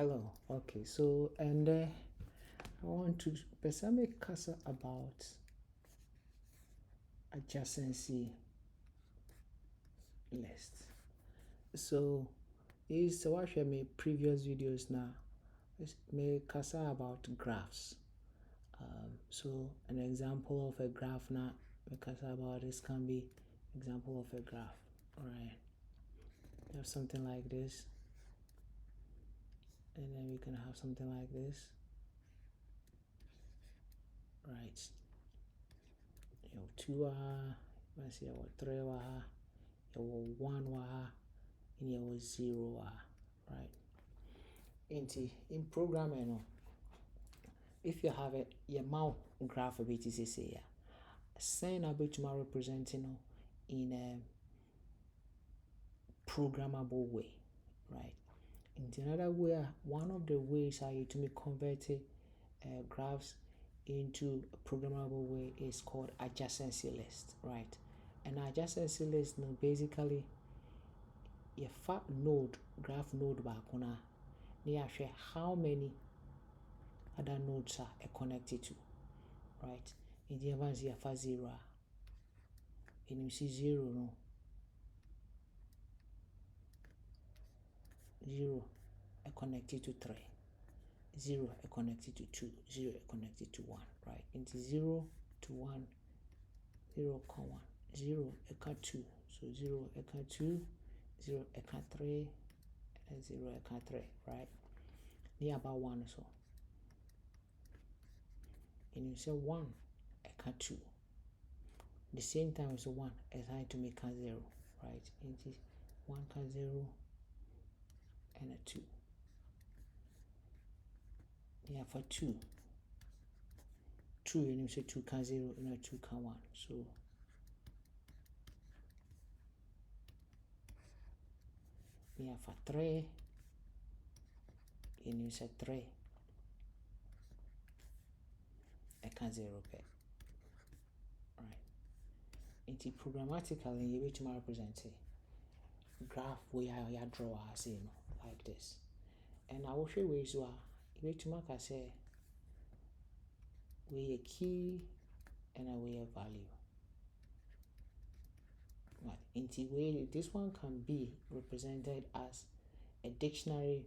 Hello. Okay, so I want to personally casa about adjacency list. So is what I my previous videos now. May casa about graphs. So an example of a graph now we casa about this can be example of a graph. Alright. You have something like this. And then we can have something like this. Right. You have 2 let's see, you have 3 you have 1 and you have 0 right. In programming, if you have your mouth graph a bit is say sign a bit more representing in a programmable way, right? In another way, one of the ways how you to convert graphs into a programmable way is called adjacency list, right? An adjacency list basically your node graph node back on how many other nodes are connected to, right? In the advance you have 0 and you see 0 no 0 are connected to 3, 0 are connected to 2, 0 are connected to 1, right? Into 0 to 1, 0 come 1, 0 equal 2, so 0 equal 2, 0 equal 3, and 0 equal 3, right? Near about 1 so. And you say 1 equal 2. The same time as 1 is high to make a 0, right? Into 1 can 0 and a 2. Yeah, for 2 and you say 2 can 0 and a 2 can 1, so yeah, for 3 and you say 3 I can 0 pair, right? Into programmatically you need to represent a graph where you draw as you know like this, and I will show you ways you need to mark as a way a key and a way a value. Right. Into way this one can be represented as a dictionary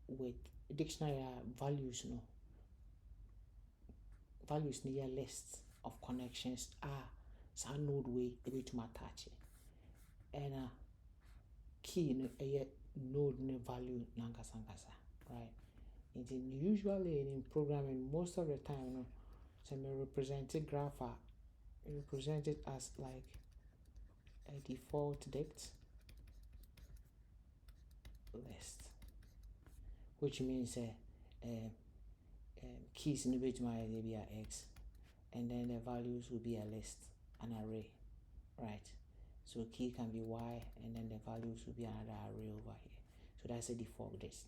with dictionary values, no values near lists of connections some node way a bit to attach it, and key no a node no value nankasa, right? It usually in programming most of the time no so may represent a graph represent it as like a default dict list, which means keys in the bit my be x, and then the values will be a list, an array, right? So key can be y, and then the values will be another array over here. So that's a default list.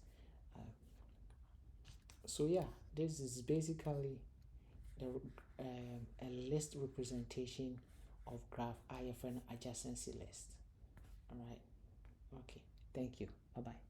So yeah, this is basically the a list representation of graph IFN adjacency list. All right. Okay. Thank you. Bye bye.